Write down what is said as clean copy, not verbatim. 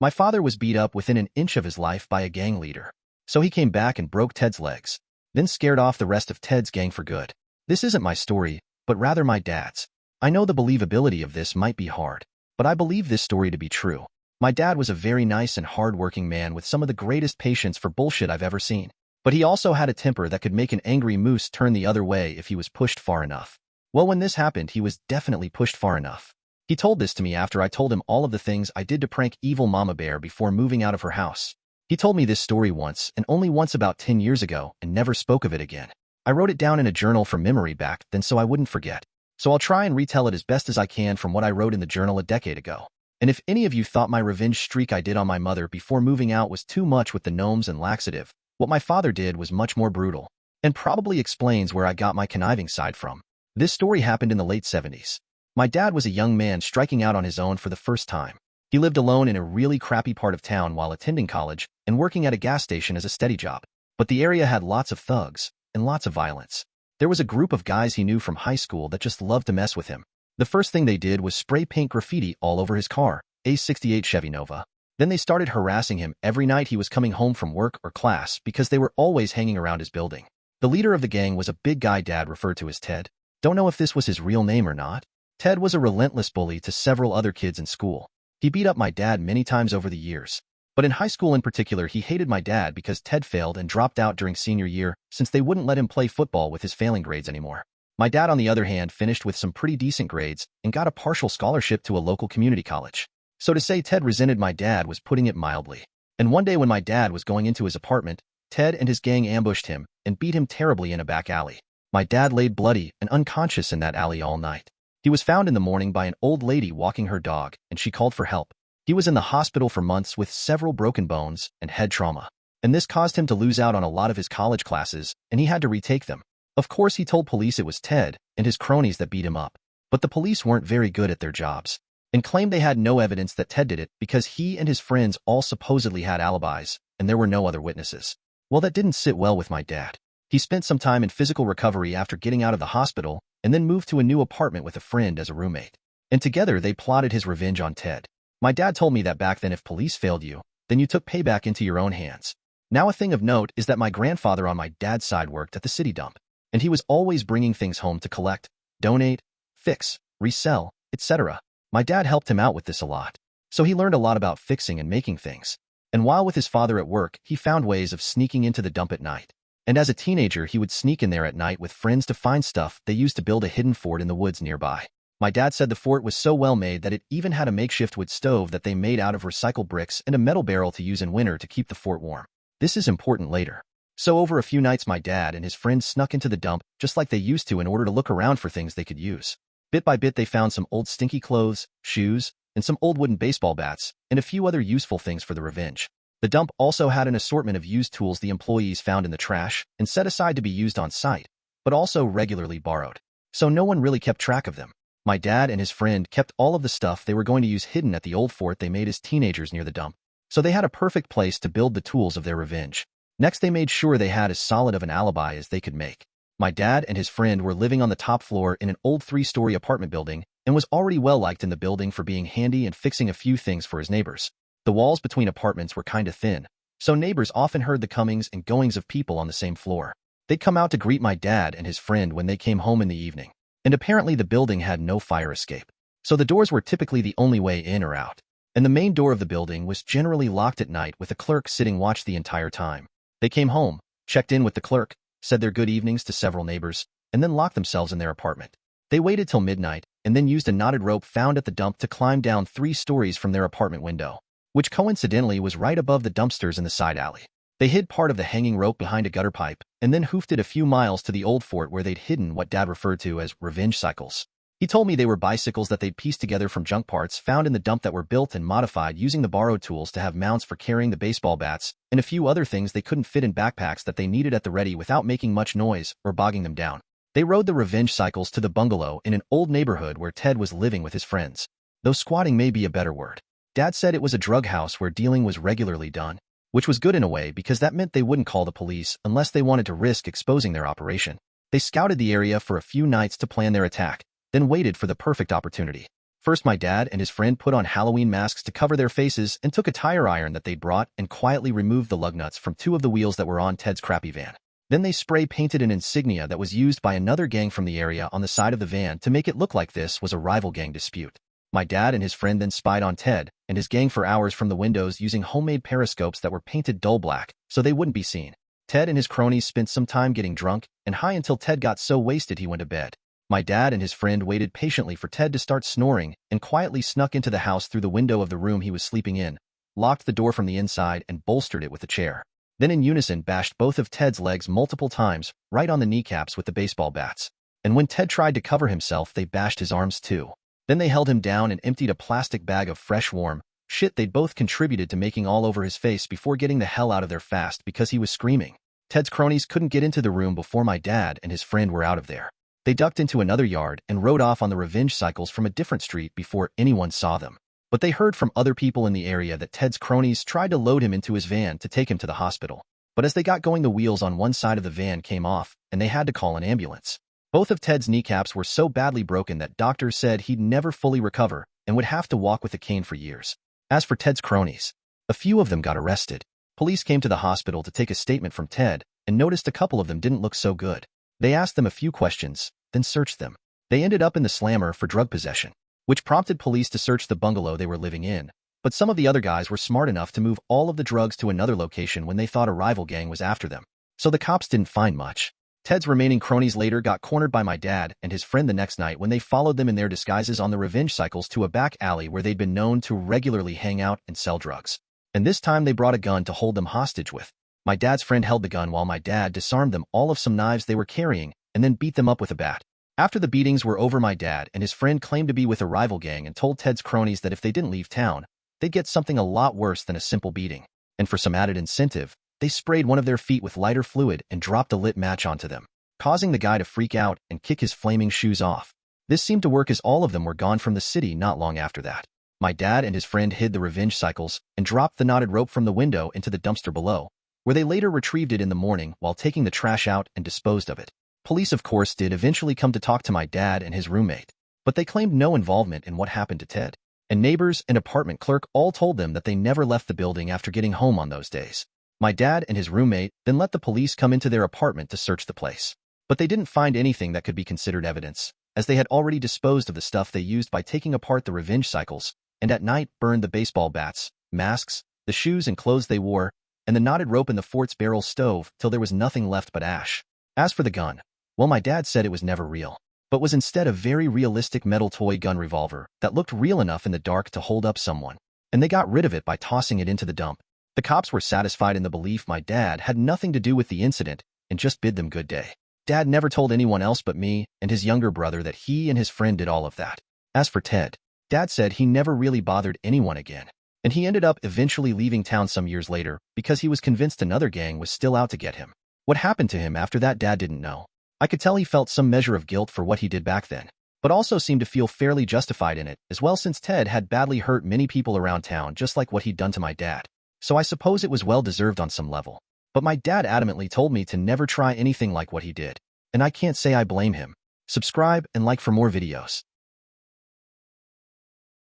My father was beat up within an inch of his life by a gang leader. So he came back and broke Ted's legs, then scared off the rest of Ted's gang for good. This isn't my story, but rather my dad's. I know the believability of this might be hard, but I believe this story to be true. My dad was a very nice and hard-working man with some of the greatest patience for bullshit I've ever seen. But he also had a temper that could make an angry moose turn the other way if he was pushed far enough. Well, when this happened, he was definitely pushed far enough. He told this to me after I told him all of the things I did to prank evil Mama Bear before moving out of her house. He told me this story once, and only once about 10 years ago, and never spoke of it again. I wrote it down in a journal for memory back then so I wouldn't forget. So I'll try and retell it as best as I can from what I wrote in the journal a decade ago. And if any of you thought my revenge streak I did on my mother before moving out was too much with the gnomes and laxative, what my father did was much more brutal, and probably explains where I got my conniving side from. This story happened in the late 70s. My dad was a young man striking out on his own for the first time. He lived alone in a really crappy part of town while attending college and working at a gas station as a steady job. But the area had lots of thugs and lots of violence. There was a group of guys he knew from high school that just loved to mess with him. The first thing they did was spray paint graffiti all over his car, a '68 Chevy Nova. Then they started harassing him every night he was coming home from work or class because they were always hanging around his building. The leader of the gang was a big guy Dad referred to as Ted. Don't know if this was his real name or not. Ted was a relentless bully to several other kids in school. He beat up my dad many times over the years. But in high school in particular, he hated my dad because Ted failed and dropped out during senior year since they wouldn't let him play football with his failing grades anymore. My dad, on the other hand, finished with some pretty decent grades and got a partial scholarship to a local community college. So to say Ted resented my dad was putting it mildly. And one day when my dad was going into his apartment, Ted and his gang ambushed him and beat him terribly in a back alley. My dad laid bloody and unconscious in that alley all night. He was found in the morning by an old lady walking her dog, and she called for help. He was in the hospital for months with several broken bones and head trauma. And this caused him to lose out on a lot of his college classes, and he had to retake them. Of course, he told police it was Ted and his cronies that beat him up. But the police weren't very good at their jobs, and claimed they had no evidence that Ted did it because he and his friends all supposedly had alibis, and there were no other witnesses. Well, that didn't sit well with my dad. He spent some time in physical recovery after getting out of the hospital, and then moved to a new apartment with a friend as a roommate. And together they plotted his revenge on Ted. My dad told me that back then if police failed you, then you took payback into your own hands. Now a thing of note is that my grandfather on my dad's side worked at the city dump, and he was always bringing things home to collect, donate, fix, resell, etc. My dad helped him out with this a lot, so he learned a lot about fixing and making things. And while with his father at work, he found ways of sneaking into the dump at night. And as a teenager, he would sneak in there at night with friends to find stuff they used to build a hidden fort in the woods nearby. My dad said the fort was so well made that it even had a makeshift wood stove that they made out of recycled bricks and a metal barrel to use in winter to keep the fort warm. This is important later. So over a few nights, my dad and his friends snuck into the dump just like they used to in order to look around for things they could use. Bit by bit, they found some old stinky clothes, shoes, and some old wooden baseball bats, and a few other useful things for the revenge. The dump also had an assortment of used tools the employees found in the trash and set aside to be used on site, but also regularly borrowed. So no one really kept track of them. My dad and his friend kept all of the stuff they were going to use hidden at the old fort they made as teenagers near the dump. So they had a perfect place to build the tools of their revenge. Next, they made sure they had as solid of an alibi as they could make. My dad and his friend were living on the top floor in an old 3-story apartment building and was already well liked in the building for being handy and fixing a few things for his neighbors. The walls between apartments were kinda thin, so neighbors often heard the comings and goings of people on the same floor. They'd come out to greet my dad and his friend when they came home in the evening. And apparently the building had no fire escape, so the doors were typically the only way in or out. And the main door of the building was generally locked at night with a clerk sitting watch the entire time. They came home, checked in with the clerk, said their good evenings to several neighbors, and then locked themselves in their apartment. They waited till midnight and then used a knotted rope found at the dump to climb down 3 stories from their apartment window, which coincidentally was right above the dumpsters in the side alley. They hid part of the hanging rope behind a gutter pipe and then hoofed it a few miles to the old fort where they'd hidden what Dad referred to as revenge cycles. He told me they were bicycles that they'd pieced together from junk parts found in the dump that were built and modified using the borrowed tools to have mounts for carrying the baseball bats and a few other things they couldn't fit in backpacks that they needed at the ready without making much noise or bogging them down. They rode the revenge cycles to the bungalow in an old neighborhood where Ted was living with his friends. Though squatting may be a better word. Dad said it was a drug house where dealing was regularly done, which was good in a way because that meant they wouldn't call the police unless they wanted to risk exposing their operation. They scouted the area for a few nights to plan their attack, then waited for the perfect opportunity. First, my dad and his friend put on Halloween masks to cover their faces and took a tire iron that they'd brought and quietly removed the lug nuts from 2 of the wheels that were on Ted's crappy van. Then they spray painted an insignia that was used by another gang from the area on the side of the van to make it look like this was a rival gang dispute. My dad and his friend then spied on Ted and his gang for hours from the windows using homemade periscopes that were painted dull black so they wouldn't be seen. Ted and his cronies spent some time getting drunk and high until Ted got so wasted he went to bed. My dad and his friend waited patiently for Ted to start snoring and quietly snuck into the house through the window of the room he was sleeping in, locked the door from the inside and bolstered it with a chair. Then in unison bashed both of Ted's legs multiple times, right on the kneecaps with the baseball bats. And when Ted tried to cover himself, they bashed his arms too. Then they held him down and emptied a plastic bag of fresh warm shit they'd both contributed to making all over his face before getting the hell out of there fast because he was screaming. Ted's cronies couldn't get into the room before my dad and his friend were out of there. They ducked into another yard and rode off on the revenge cycles from a different street before anyone saw them. But they heard from other people in the area that Ted's cronies tried to load him into his van to take him to the hospital. But as they got going, the wheels on one side of the van came off, and they had to call an ambulance. Both of Ted's kneecaps were so badly broken that doctors said he'd never fully recover and would have to walk with a cane for years. As for Ted's cronies, a few of them got arrested. Police came to the hospital to take a statement from Ted and noticed a couple of them didn't look so good. They asked them a few questions, then searched them. They ended up in the slammer for drug possession, which prompted police to search the bungalow they were living in. But some of the other guys were smart enough to move all of the drugs to another location when they thought a rival gang was after them. So the cops didn't find much. Ted's remaining cronies later got cornered by my dad and his friend the next night when they followed them in their disguises on the revenge cycles to a back alley where they'd been known to regularly hang out and sell drugs. And this time they brought a gun to hold them hostage with. My dad's friend held the gun while my dad disarmed them all of some knives they were carrying and then beat them up with a bat. After the beatings were over, my dad and his friend claimed to be with a rival gang and told Ted's cronies that if they didn't leave town, they'd get something a lot worse than a simple beating. And for some added incentive, they sprayed one of their feet with lighter fluid and dropped a lit match onto them, causing the guy to freak out and kick his flaming shoes off. This seemed to work as all of them were gone from the city not long after that. My dad and his friend hid the revenge cycles and dropped the knotted rope from the window into the dumpster below, where they later retrieved it in the morning while taking the trash out and disposed of it. Police, of course, did eventually come to talk to my dad and his roommate, but they claimed no involvement in what happened to Ted. And neighbors and apartment clerk all told them that they never left the building after getting home on those days. My dad and his roommate then let the police come into their apartment to search the place. But they didn't find anything that could be considered evidence, as they had already disposed of the stuff they used by taking apart the revenge cycles, and at night burned the baseball bats, masks, the shoes and clothes they wore, and the knotted rope in the fort's barrel stove till there was nothing left but ash. As for the gun, well, my dad said it was never real, but was instead a very realistic metal toy gun revolver that looked real enough in the dark to hold up someone, and they got rid of it by tossing it into the dump. The cops were satisfied in the belief my dad had nothing to do with the incident and just bid them good day. Dad never told anyone else but me and his younger brother that he and his friend did all of that. As for Ted, Dad said he never really bothered anyone again, and he ended up eventually leaving town some years later because he was convinced another gang was still out to get him. What happened to him after that, Dad didn't know. I could tell he felt some measure of guilt for what he did back then, but also seemed to feel fairly justified in it as well, since Ted had badly hurt many people around town just like what he'd done to my dad. So I suppose it was well deserved on some level. But my dad adamantly told me to never try anything like what he did, and I can't say I blame him. Subscribe and like for more videos.